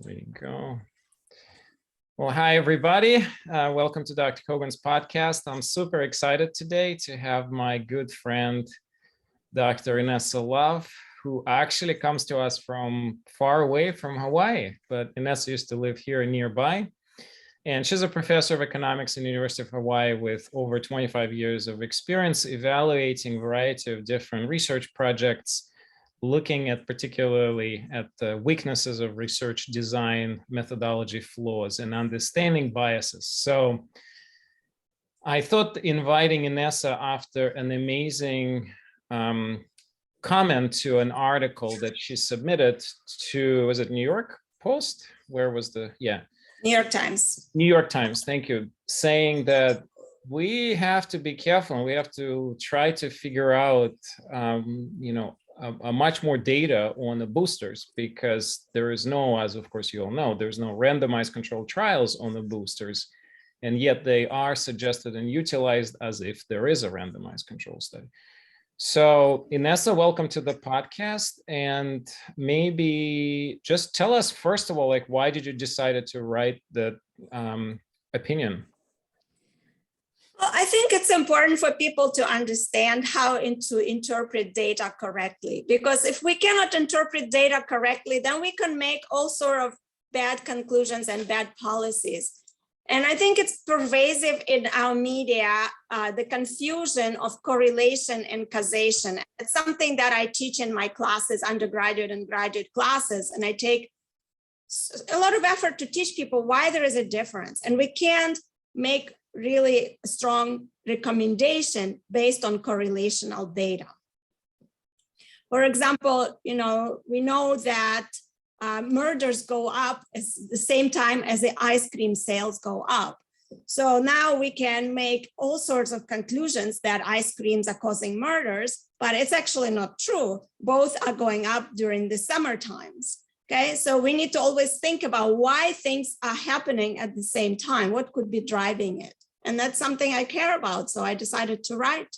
There you go. Well, hi, everybody. Welcome to Dr. Kogan's podcast. I'm super excited today to have my good friend, Dr. Inessa Love, who actually comes to us from far away from Hawaii, but Inessa used to live here nearby. And she's a professor of economics in the University of Hawaii with over 25 years of experience evaluating a variety of different research projects, looking at particularly at the weaknesses of research design, methodology flaws, and understanding biases. So I thought inviting Inessa after an amazing comment to an article that she submitted to, was it New York Post? Where was the, yeah. New York Times. New York Times, thank you, saying that we have to be careful and we have to try to figure out, much more data on the boosters, because there is no, as of course you all know, there's no randomized control trials on the boosters, and yet they are suggested and utilized as if there is a randomized control study. So Inessa, welcome to the podcast, and maybe just tell us first of all, like, why did you decide to write the opinion? Well, I think it's important for people to understand how to interpret data correctly, because if we cannot interpret data correctly, then we can make all sorts of bad conclusions and bad policies. And I think it's pervasive in our media, the confusion of correlation and causation. It's something that I teach in my classes, undergraduate and graduate classes, and I take a lot of effort to teach people why there is a difference. And we can't make really strong recommendation based on correlational data. For example, we know that murders go up at the same time as the ice cream sales go up. So now we can make all sorts of conclusions that ice creams are causing murders, but it's actually not true. Both are going up during the summer times. Okay, so we need to always think about why things are happening at the same time. What could be driving it? And that's something I care about. So I decided to write.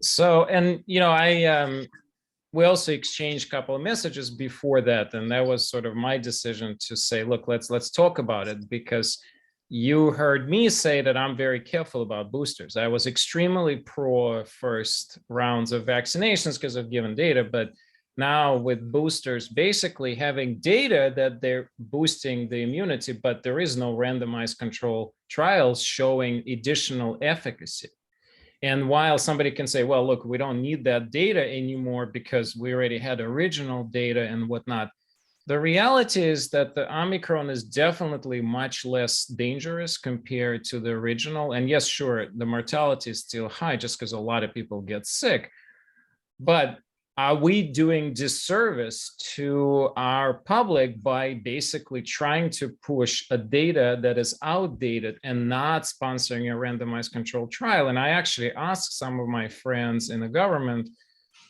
So, and, we also exchanged a couple of messages before that. And that was sort of my decision to say, look, let's talk about it, because you heard me say that I'm very careful about boosters. I was extremely pro first rounds of vaccinations because of given data, but now with boosters basically having data that they're boosting the immunity, but there is no randomized control trials showing additional efficacy. And while somebody can say, well, look, we don't need that data anymore because we already had original data and whatnot, the reality is that the Omicron is definitely much less dangerous compared to the original. And yes, sure, the mortality is still high just because a lot of people get sick. But are we doing disservice to our public by basically trying to push a data that is outdated and not sponsoring a randomized controlled trial? And I actually asked some of my friends in the government,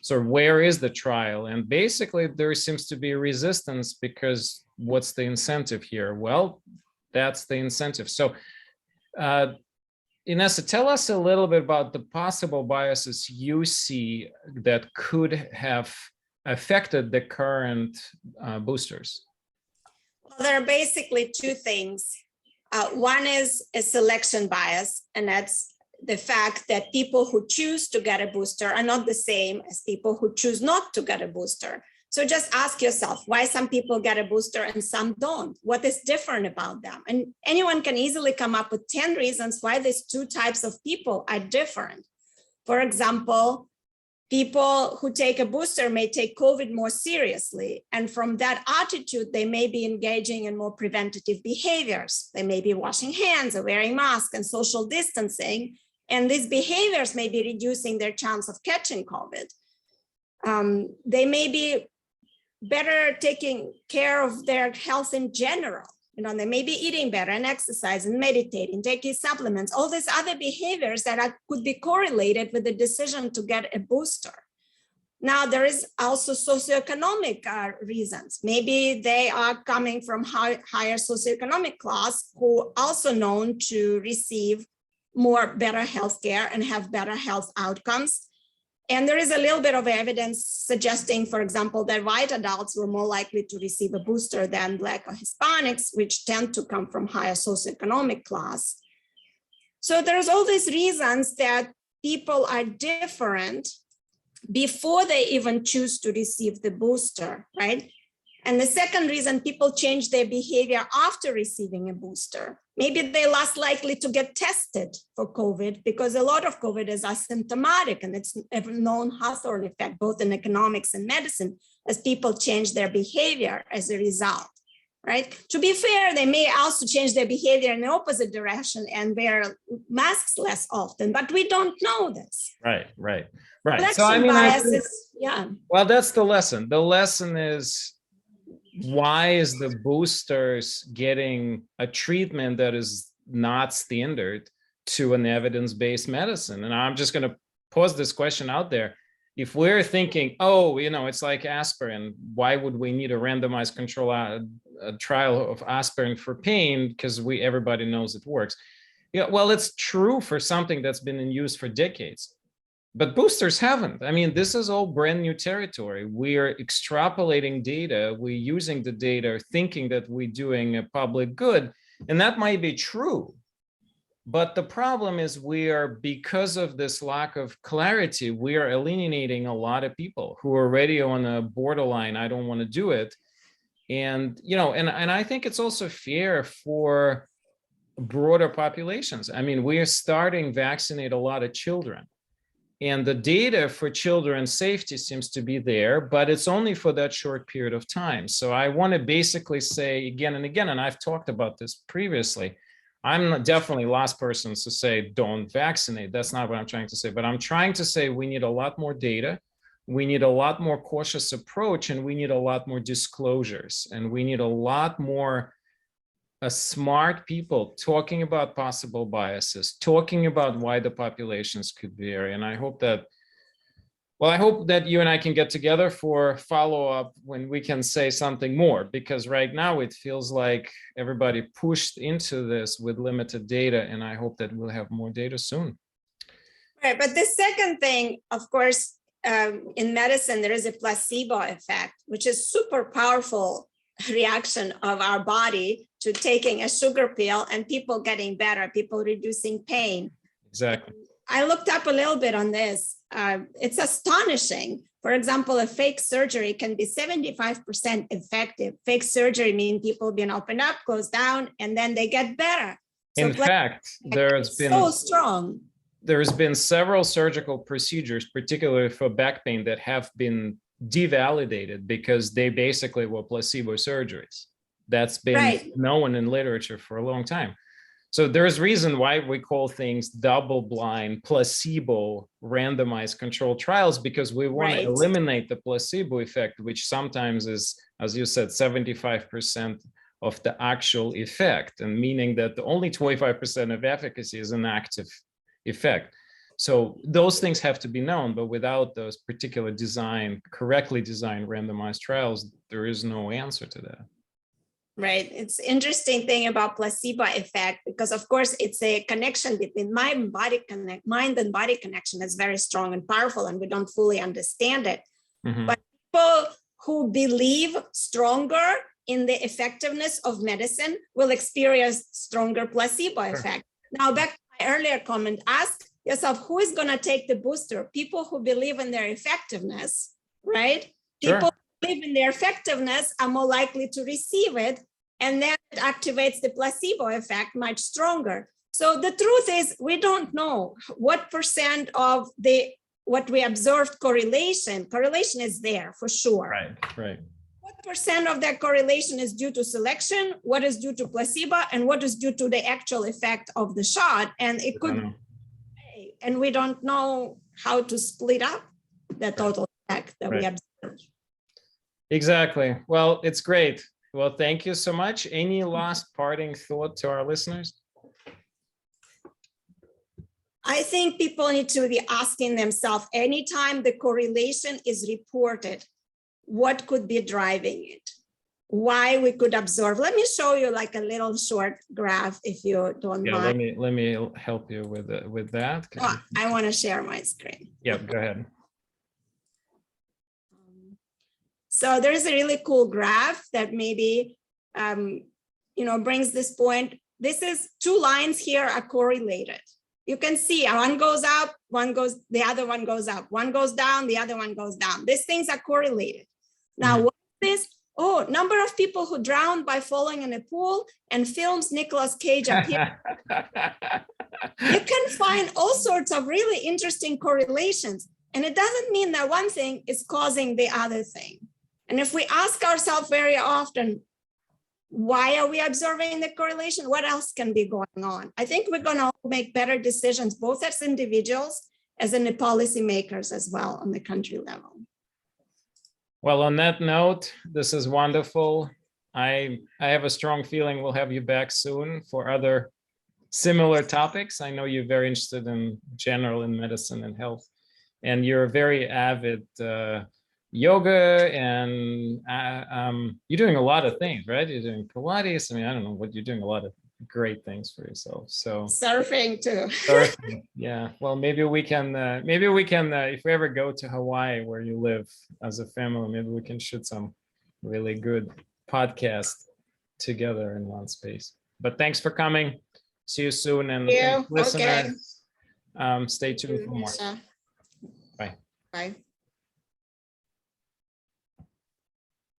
so where is the trial? And basically there seems to be resistance, because what's the incentive here? Well, that's the incentive. So Inessa, tell us a little bit about the possible biases you see that could have affected the current boosters. Well, there are basically two things. One is a selection bias, and that's the fact that people who choose to get a booster are not the same as people who choose not to get a booster. So just ask yourself why some people get a booster and some don't. What is different about them? And anyone can easily come up with 10 reasons why these two types of people are different. For example, people who take a booster may take COVID more seriously. And from that attitude, they may be engaging in more preventative behaviors. They may be washing hands or wearing masks and social distancing. And these behaviors may be reducing their chance of catching COVID. They may be better taking care of their health in general. They may be eating better and exercising, meditating, taking supplements, all these other behaviors that could be correlated with the decision to get a booster. Now, there is also socioeconomic reasons. Maybe they are coming from higher socioeconomic class who also known to receive better healthcare and have better health outcomes. And there is a little bit of evidence suggesting, for example, that white adults were more likely to receive a booster than Black or Hispanics, which tend to come from higher socioeconomic class. So there's all these reasons that people are different before they even choose to receive the booster, right? And the second reason, people change their behavior after receiving a booster. Maybe they're less likely to get tested for COVID because a lot of COVID is asymptomatic, and it's a known Hawthorne effect, both in economics and medicine, as people change their behavior as a result, right? To be fair, they may also change their behavior in the opposite direction and wear masks less often, but we don't know this. Right. So I mean, yeah. Well, that's the lesson. The lesson is, why is the boosters getting a treatment that is not standard to an evidence-based medicine? And I'm just going to pose this question out there. If we're thinking, oh, it's like aspirin, why would we need a randomized control trial of aspirin for pain? Because everybody knows it works. Yeah, well, it's true for something that's been in use for decades. But boosters haven't. I mean, this is all brand new territory. We're extrapolating data. We're using the data, thinking that we're doing a public good. And that might be true. But the problem is because of this lack of clarity, we are alienating a lot of people who are already on a borderline, I don't want to do it. And, and I think it's also fair for broader populations. I mean, we are starting to vaccinate a lot of children. And the data for children's safety seems to be there, but it's only for that short period of time. So I want to basically say again and again, and I've talked about this previously, I'm definitely last person to say don't vaccinate. That's not what I'm trying to say, but I'm trying to say we need a lot more data. We need a lot more cautious approach, and we need a lot more disclosures, and we need a lot more smart people talking about possible biases, talking about why the populations could vary. And I hope that you and I can get together for follow-up when we can say something more, because right now it feels like everybody pushed into this with limited data, and I hope that we'll have more data soon. Right, but the second thing, of course, in medicine, there is a placebo effect, which is super powerful reaction of our body to taking a sugar pill and people getting better, people reducing pain. Exactly. I looked up a little bit on this. It's astonishing. For example, a fake surgery can be 75% effective. Fake surgery means people being opened up, closed down, and then they get better. So in fact, there's been so strong. There's been several surgical procedures, particularly for back pain, that have been devalidated because they basically were placebo surgeries. That's been known in literature for a long time. So there's reason why we call things double-blind, placebo, randomized control trials, because we want to eliminate the placebo effect, which sometimes is, as you said, 75% of the actual effect, and meaning that the only 25% of efficacy is an active effect. So those things have to be known, but without those particular correctly designed randomized trials, there is no answer to that. Right. It's interesting thing about placebo effect, because of course it's a connection between mind and body connection is very strong and powerful, and we don't fully understand it. Mm-hmm. But people who believe stronger in the effectiveness of medicine will experience stronger placebo effect. Now, back to my earlier comment, ask yourself, who is going to take the booster? People who believe in their effectiveness, right? People who believe in their effectiveness are more likely to receive it, and then it activates the placebo effect much stronger. So the truth is, we don't know what percent of what we observed correlation is there for sure. Right. What percent of that correlation is due to selection? What is due to placebo? And what is due to the actual effect of the shot? And it could, and we don't know how to split up the total effect that we observed. Exactly. Well, it's great. Well, thank you so much. Any last parting thought to our listeners? I think people need to be asking themselves, anytime the correlation is reported, what could be driving it? Why we could observe? Let me show you like a little short graph, if you don't mind. Let me help you with that. Oh, I want to share my screen. Yeah, go ahead. So there's a really cool graph that maybe, brings this point. This is 2 lines here are correlated. You can see one goes up, the other one goes up. One goes down, the other one goes down. These things are correlated. Now, what is this? Oh, number of people who drowned by falling in a pool and films Nicolas Cage appear. You can find all sorts of really interesting correlations. And it doesn't mean that one thing is causing the other thing. And if we ask ourselves very often, why are we observing the correlation? What else can be going on? I think we're going to make better decisions, both as individuals, as in the policymakers as well on the country level. Well, on that note, this is wonderful. I have a strong feeling we'll have you back soon for other similar topics. I know you're very interested in general in medicine and health, and you're a very avid yoga, and you're doing a lot of things, right? You're doing Pilates. I mean, I don't know what you're doing, a lot of great things for yourself. So surfing too. Surfing, yeah. Well, maybe we can, if we ever go to Hawaii where you live as a family, maybe we can shoot some really good podcast together in one space. But thanks for coming. See you soon, and Yeah, listeners, stay tuned for more. Bye. Bye.